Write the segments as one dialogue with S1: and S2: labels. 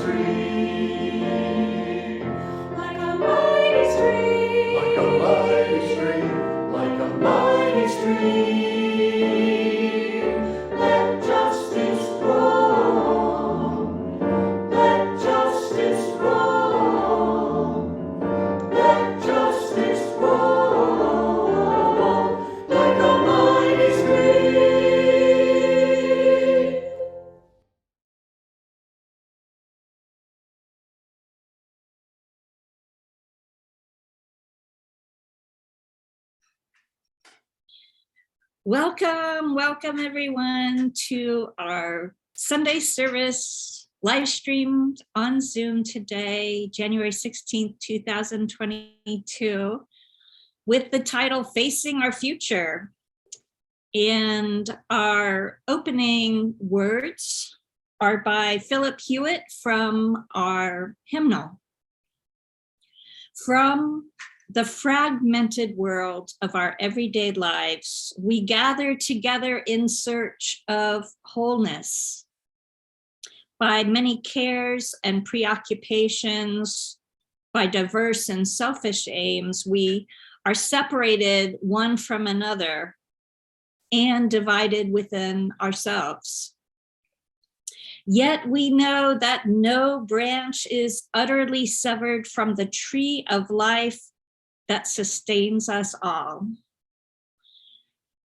S1: stream, like a mighty stream, like a mighty stream, like a mighty stream. Let justice roll, let justice roll, let justice roll, like a mighty stream.
S2: Welcome everyone to our Sunday service live stream on Zoom today, January 16th, 2022, with the title Facing Our Future. And our opening words are by Philip Hewitt from our hymnal. From the fragmented world of our everyday lives, we gather together in search of wholeness. By many cares and preoccupations, by diverse and selfish aims, we are separated one from another and divided within ourselves. Yet we know that no branch is utterly severed from the tree of life that sustains us all.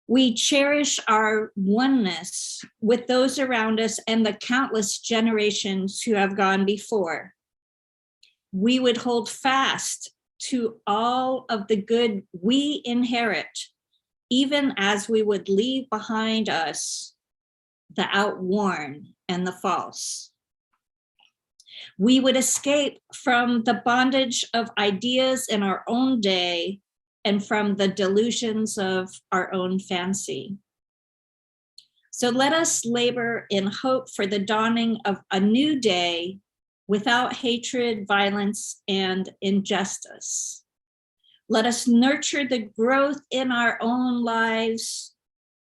S2: We cherish our oneness with those around us and the countless generations who have gone before. We would hold fast to all of the good we inherit, even as we would leave behind us the outworn and the false. We would escape from the bondage of ideas in our own day and from the delusions of our own fancy. So let us labor in hope for the dawning of a new day without hatred, violence, and injustice. Let us nurture the growth in our own lives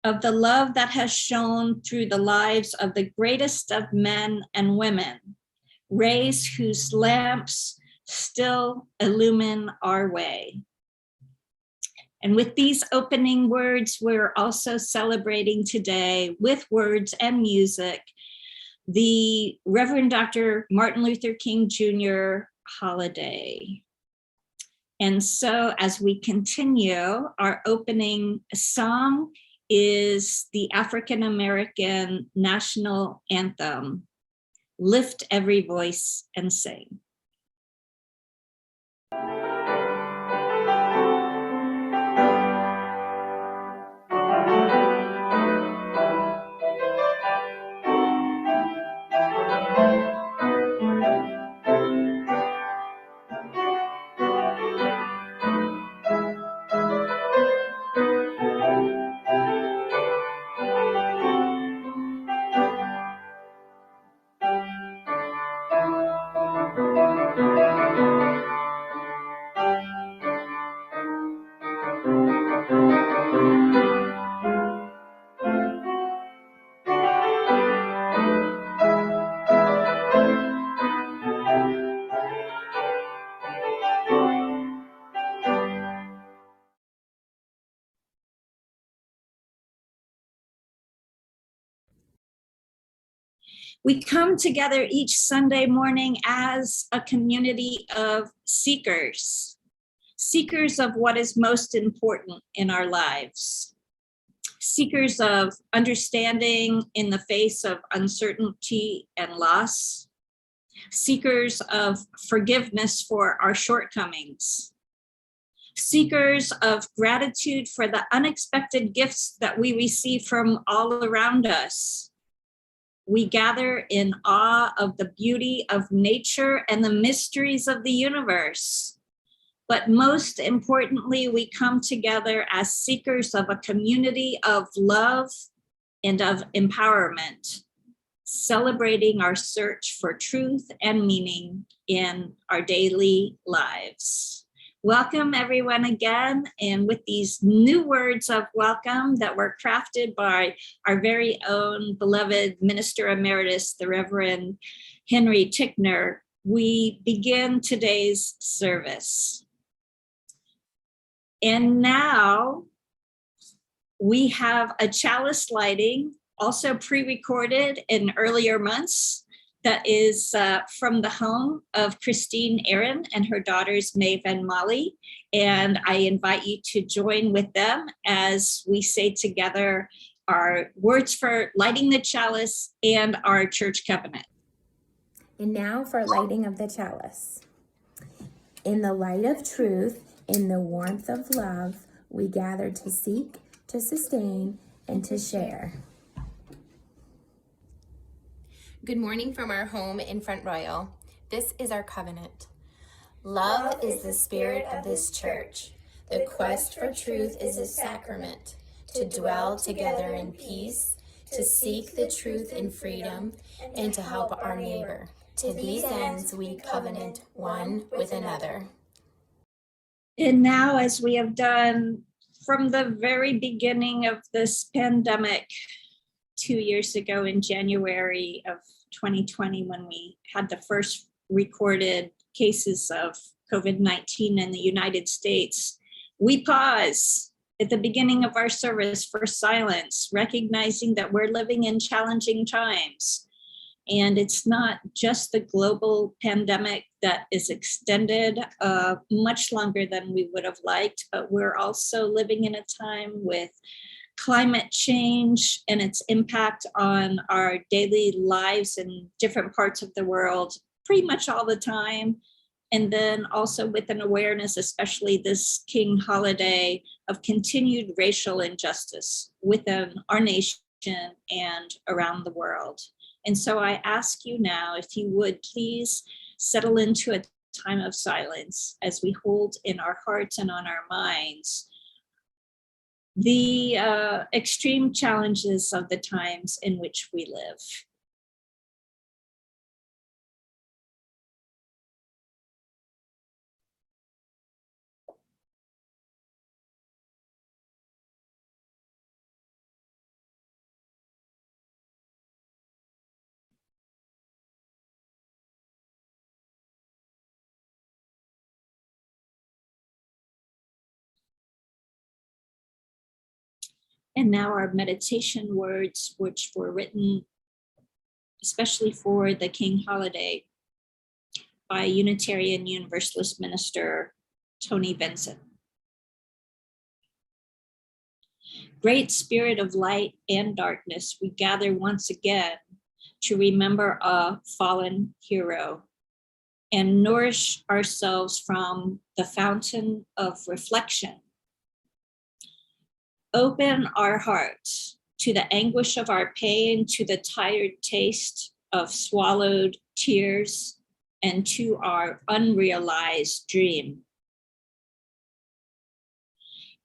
S2: of the love that has shone through the lives of the greatest of men and women, rays whose lamps still illumine our way. And with these opening words, we're also celebrating today with words and music, the Reverend Dr. Martin Luther King Jr. holiday. And so as we continue, our opening song is the African American national anthem, Lift Every Voice and Sing. We come together each Sunday morning as a community of seekers, seekers of what is most important in our lives, seekers of understanding in the face of uncertainty and loss, seekers of forgiveness for our shortcomings, seekers of gratitude for the unexpected gifts that we receive from all around us. We gather in awe of the beauty of nature and the mysteries of the universe. But most importantly, we come together as seekers of a community of love and of empowerment, celebrating our search for truth and meaning in our daily lives. Welcome everyone again, and with these new words of welcome that were crafted by our very own beloved Minister Emeritus, the Reverend Henry Tickner, we begin today's service. And now we have a chalice lighting, also pre-recorded in earlier months, that is from the home of Christine Aaron and her daughters Maeve and Molly. And I invite you to join with them as we say together our words for lighting the chalice and our church covenant.
S3: And now for lighting of the chalice. In the light of truth, in the warmth of love, we gather to seek, to sustain, and to share.
S4: Good morning from our home in Front Royal. This is our covenant. Love is the spirit of this church. The quest for truth is a sacrament, to dwell together in peace, to seek the truth in freedom, and to help our neighbor. To these ends we covenant one with another.
S2: And now, as we have done from the very beginning of this pandemic 2 years ago in January of 2020, when we had the first recorded cases of COVID-19 in the United States, we pause at the beginning of our service for silence, recognizing that we're living in challenging times. And it's not just the global pandemic that is extended much longer than we would have liked, but we're also living in a time with climate change and its impact on our daily lives in different parts of the world pretty much all the time. And then also with an awareness, especially this King holiday, of continued racial injustice within our nation and around the world. And so I ask you now, if you would please settle into a time of silence as we hold in our hearts and on our minds the extreme challenges of the times in which we live. And now our meditation words, which were written especially for the King holiday by Unitarian Universalist minister Tony Vincent. Great Spirit of light and darkness, we gather once again to remember a fallen hero and nourish ourselves from the fountain of reflection. Open our hearts to the anguish of our pain, to the tired taste of swallowed tears, and to our unrealized dream.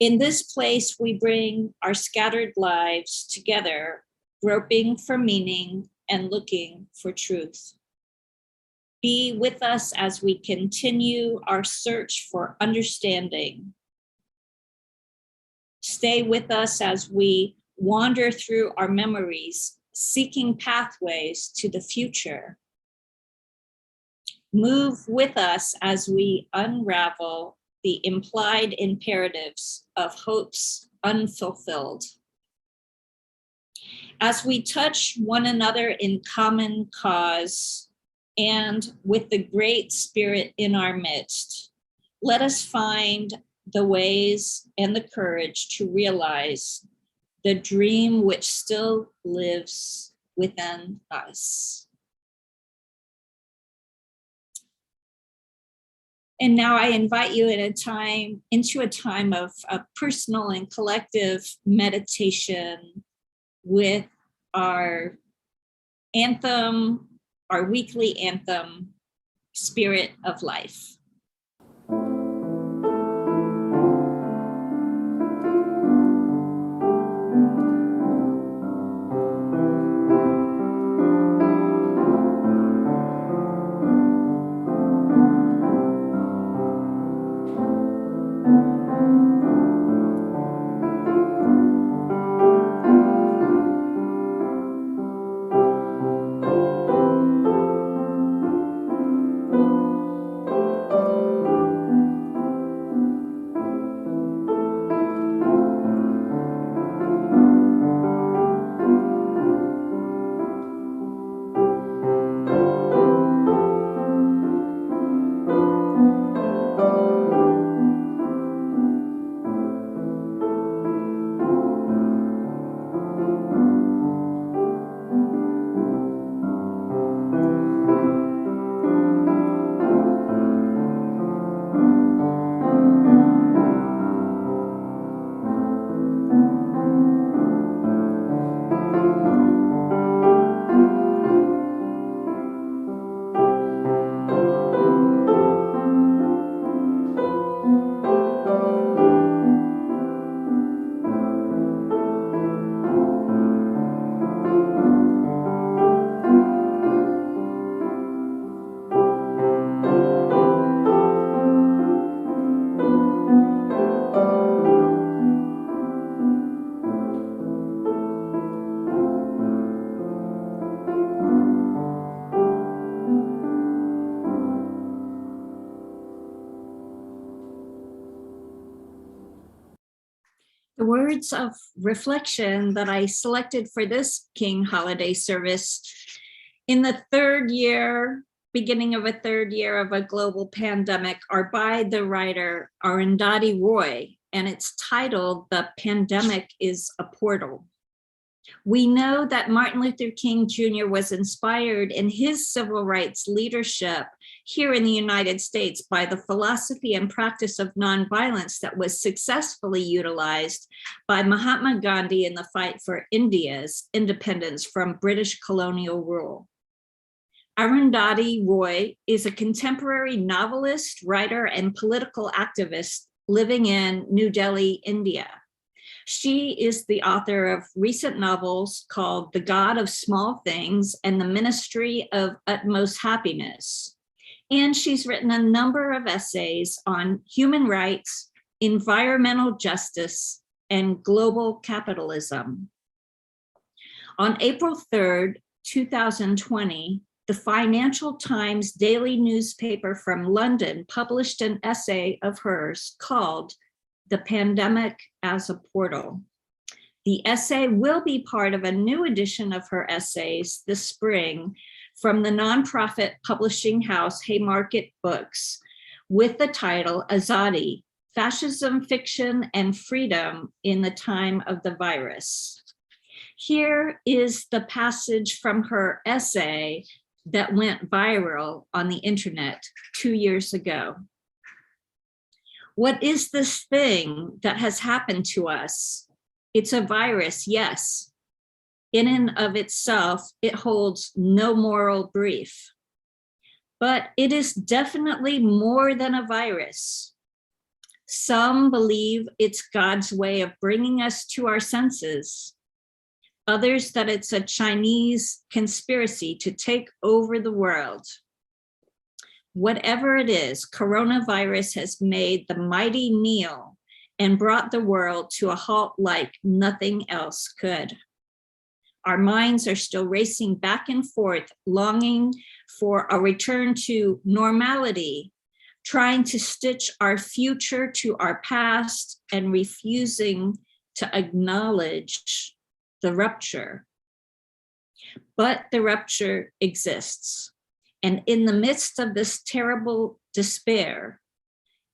S2: In this place, we bring our scattered lives together, groping for meaning and looking for truth. Be with us as we continue our search for understanding. Stay with us as we wander through our memories, seeking pathways to the future. Move with us as we unravel the implied imperatives of hopes unfulfilled. As we touch one another in common cause and with the Great Spirit in our midst, let us find the ways and the courage to realize the dream which still lives within us. And now I invite you into a time of personal and collective meditation with our anthem, our weekly anthem, Spirit of Life. words of reflection that I selected for this King holiday service in the beginning of a third year of a global pandemic are by the writer Arundhati Roy, and it's titled "The Pandemic is a Portal." We know that Martin Luther King Jr. was inspired in his civil rights leadership here in the United States by the philosophy and practice of nonviolence that was successfully utilized by Mahatma Gandhi in the fight for India's independence from British colonial rule. Arundhati Roy is a contemporary novelist, writer, and political activist living in New Delhi, India. She is the author of recent novels called The God of Small Things and The Ministry of Utmost Happiness. And she's written a number of essays on human rights, environmental justice, and global capitalism. On April 3rd, 2020, the Financial Times daily newspaper from London published an essay of hers called "The Pandemic as a Portal." The essay will be part of a new edition of her essays this spring from the nonprofit publishing house Haymarket Books with the title Azadi, Fascism, Fiction, and Freedom in the Time of the Virus. Here is the passage from her essay that went viral on the internet 2 years ago. What is this thing that has happened to us? It's a virus, yes. In and of itself, it holds no moral brief. But it is definitely more than a virus. Some believe it's God's way of bringing us to our senses. Others that it's a Chinese conspiracy to take over the world. Whatever it is, coronavirus has made the mighty kneel and brought the world to a halt like nothing else could. Our minds are still racing back and forth, longing for a return to normality, trying to stitch our future to our past and refusing to acknowledge the rupture. But the rupture exists. And in the midst of this terrible despair,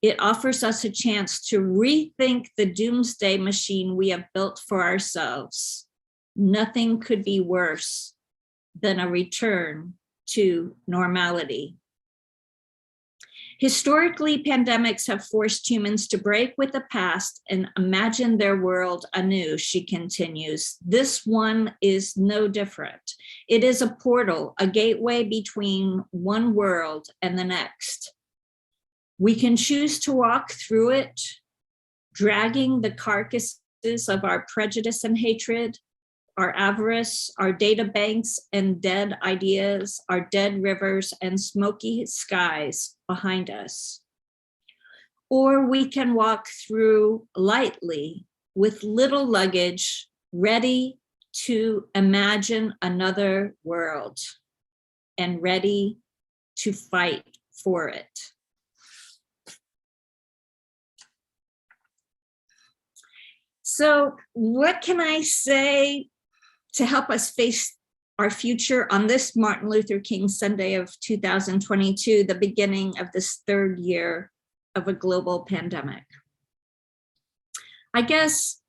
S2: it offers us a chance to rethink the doomsday machine we have built for ourselves. Nothing could be worse than a return to normality. Historically, pandemics have forced humans to break with the past and imagine their world anew, she continues. This one is no different. It is a portal, a gateway between one world and the next. We can choose to walk through it, dragging the carcasses of our prejudice and hatred, our avarice, our data banks and dead ideas, our dead rivers and smoky skies behind us. Or we can walk through lightly with little luggage, ready to imagine another world and ready to fight for it. So what can I say to help us face our future on this Martin Luther King Sunday of 2022, the beginning of this third year of a global pandemic? I guess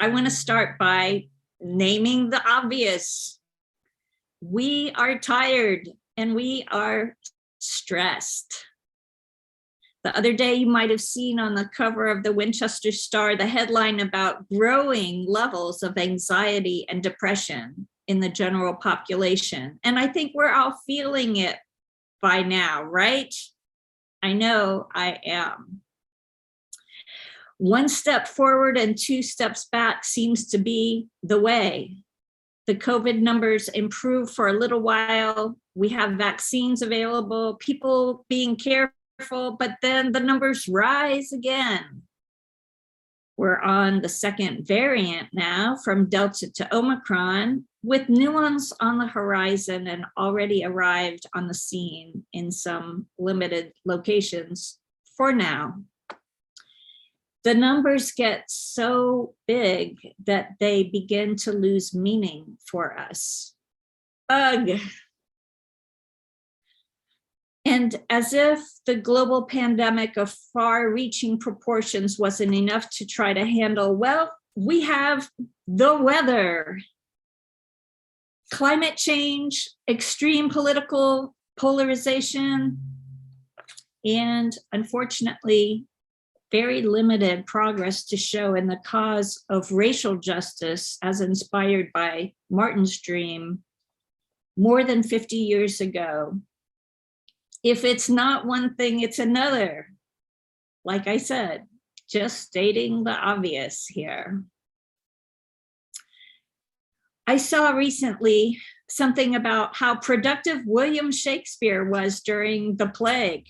S2: I want to start by naming the obvious. We are tired and we are stressed. The other day, you might have seen on the cover of the Winchester Star the headline about growing levels of anxiety and depression in the general population. And I think we're all feeling it by now, right? I know I am. One step forward and 2 steps back seems to be the way. The COVID numbers improve for a little while. We have vaccines available, people being careful, but then the numbers rise again. We're on the second variant now, from Delta to Omicron, with nuance on the horizon and already arrived on the scene in some limited locations for now. the numbers get so big that they begin to lose meaning for us. Ugh. And as if the global pandemic of far-reaching proportions wasn't enough to try to handle, well, we have the weather, climate change, extreme political polarization, and unfortunately, very limited progress to show in the cause of racial justice as inspired by Martin's dream more than 50 years ago. If it's not one thing, it's another. Like I said, just stating the obvious here. I saw recently something about how productive William Shakespeare was during the plague.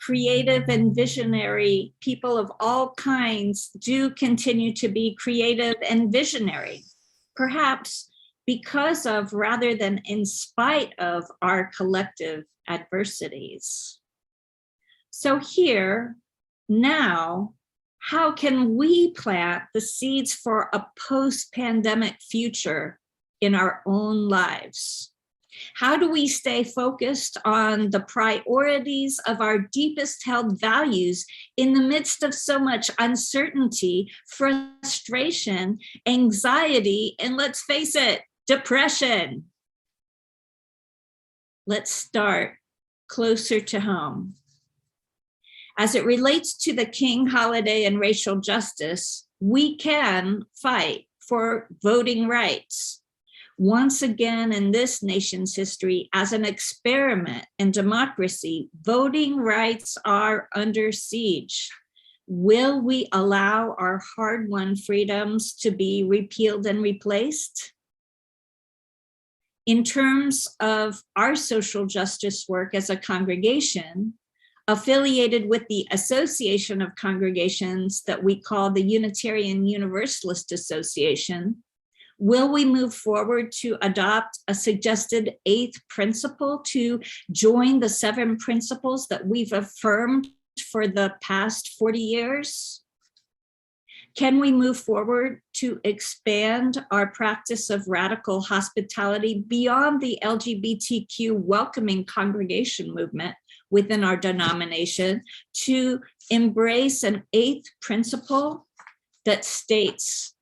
S2: Creative and visionary people of all kinds do continue to be creative and visionary, perhaps because of rather than in spite of our collective adversities. So here, now, how can we plant the seeds for a post-pandemic future in our own lives? How do we stay focused on the priorities of our deepest held values in the midst of so much uncertainty, frustration, anxiety, and let's face it, depression? Let's start closer to home. As it relates to the King holiday and racial justice, we can fight for voting rights. Once again in this nation's history, as an experiment in democracy, voting rights are under siege. Will we allow our hard-won freedoms to be repealed and replaced? In terms of our social justice work as a congregation, affiliated with the Association of Congregations that we call the Unitarian Universalist Association, will we move forward to adopt a suggested 8th principle to join the 7 principles that we've affirmed for the past 40 years? Can we move forward to expand our practice of radical hospitality beyond the LGBTQ welcoming congregation movement within our denomination to embrace an 8th principle that states,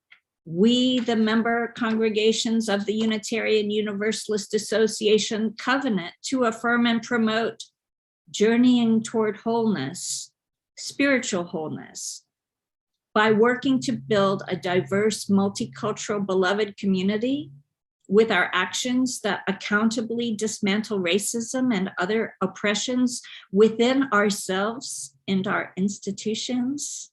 S2: we, the member congregations of the Unitarian Universalist Association, covenant to affirm and promote journeying toward wholeness, spiritual wholeness, by working to build a diverse, multicultural, beloved community with our actions that accountably dismantle racism and other oppressions within ourselves and our institutions.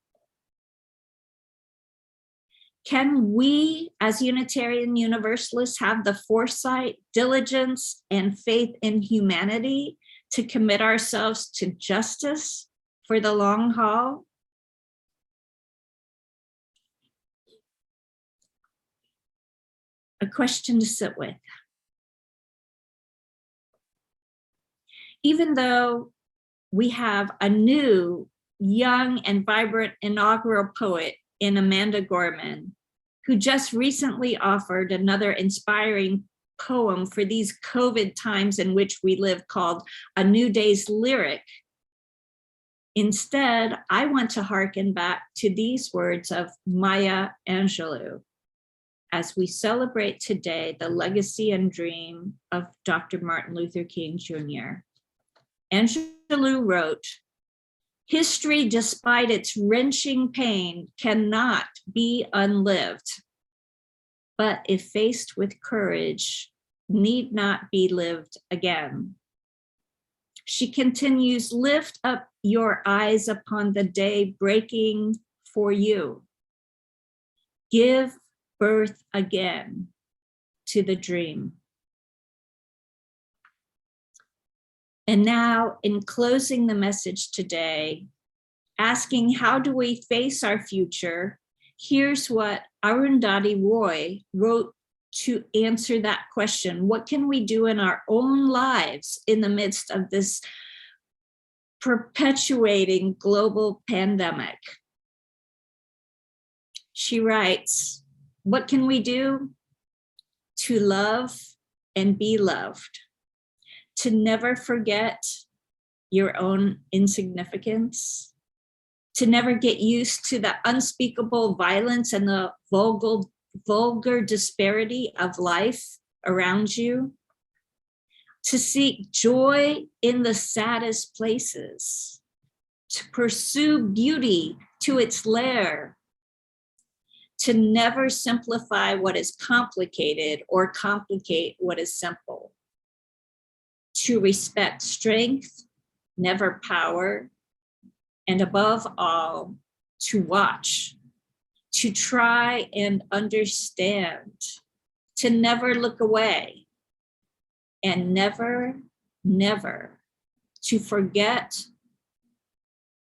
S2: Can we, as Unitarian Universalists, have the foresight, diligence, and faith in humanity to commit ourselves to justice for the long haul? A question to sit with. Even though we have a new, young, and vibrant inaugural poet in Amanda Gorman, who just recently offered another inspiring poem for these COVID times in which we live called A New Day's Lyric. Instead, I want to hearken back to these words of Maya Angelou as we celebrate today the legacy and dream of Dr. Martin Luther King Jr. Angelou wrote, "History, despite its wrenching pain, cannot be unlived, but if faced with courage, need not be lived again." She continues, "Lift up your eyes upon the day breaking for you. Give birth again to the dream." And now, in closing the message today, asking how do we face our future, here's what Arundhati Roy wrote to answer that question. What can we do in our own lives in the midst of this perpetuating global pandemic? She writes, what can we do? To love and be loved, to never forget your own insignificance, to never get used to the unspeakable violence and the vulgar disparity of life around you, to seek joy in the saddest places, to pursue beauty to its lair, to never simplify what is complicated or complicate what is simple, to respect strength, never power, and above all, to watch, to try and understand, to never look away, and never, never to forget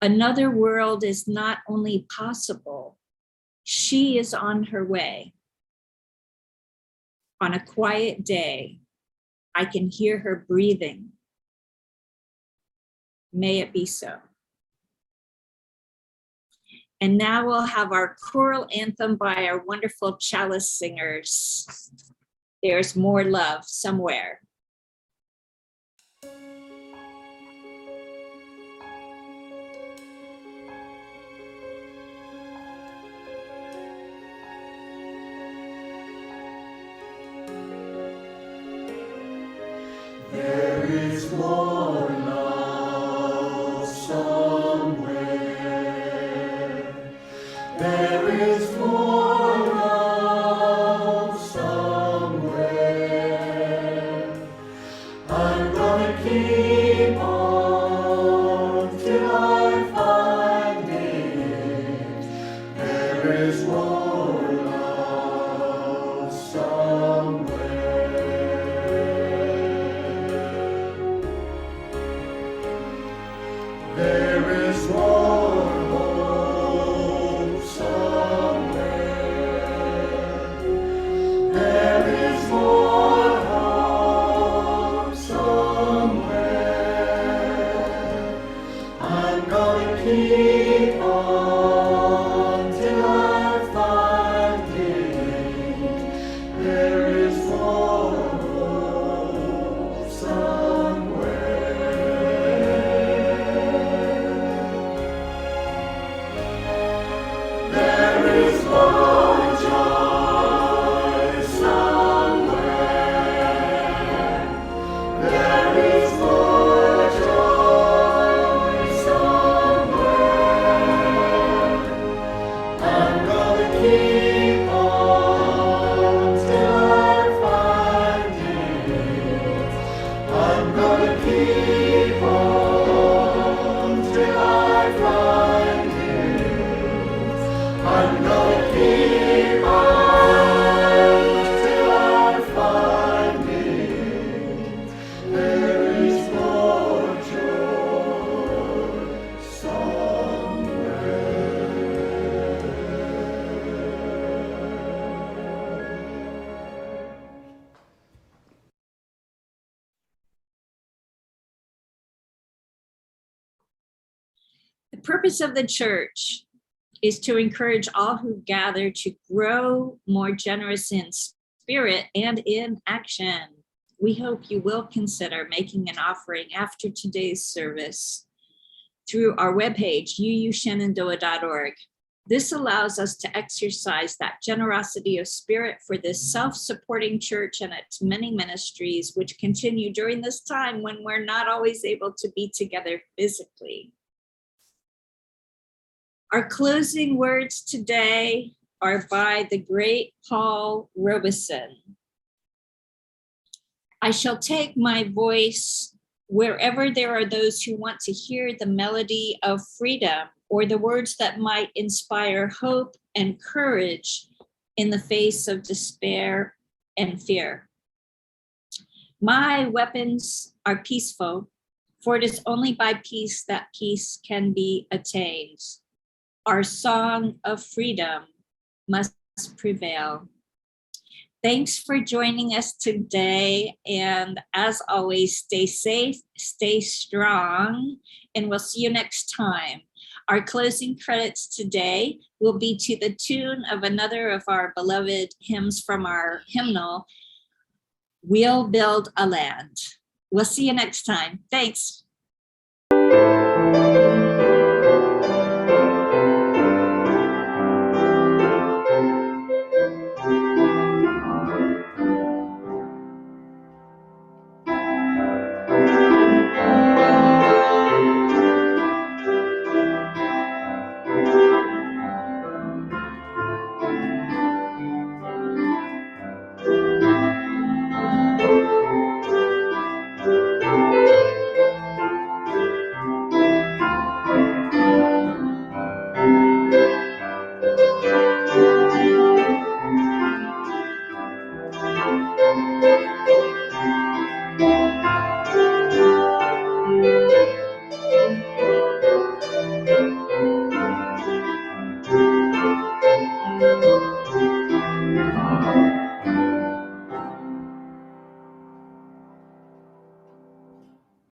S2: another world is not only possible, she is on her way. On a quiet day, I can hear her breathing. May it be so. And now we'll have our choral anthem by our wonderful chalice singers. There's more love somewhere.
S1: There is more love somewhere. There is more love somewhere. I'm gonna keep on till I find it. There is more love somewhere. There is more hope somewhere. There is more hope somewhere. I'm gonna keep on till I find it. There is more hope somewhere. There is more joy somewhere. There is more joy somewhere. I'm gonna keep on till I find it. I'm gonna keep on till I find it. I'm gonna keep on till I find it. There is more joy somewhere.
S2: The purpose of the church is to encourage all who gather to grow more generous in spirit and in action. We hope you will consider making an offering after today's service through our webpage, uushenandoah.org. This allows us to exercise that generosity of spirit for this self-supporting church and its many ministries, which continue during this time when we're not always able to be together physically. Our closing words today are by the great Paul Robeson. I shall take my voice wherever there are those who want to hear the melody of freedom or the words that might inspire hope and courage in the face of despair and fear. My weapons are peaceful, for it is only by peace that peace can be attained. Our song of freedom must prevail. Thanks for joining us today. And as always, stay safe, stay strong, and we'll see you next time. Our closing credits today will be to the tune of another of our beloved hymns from our hymnal, We'll Build a Land. We'll see you next time. Thanks.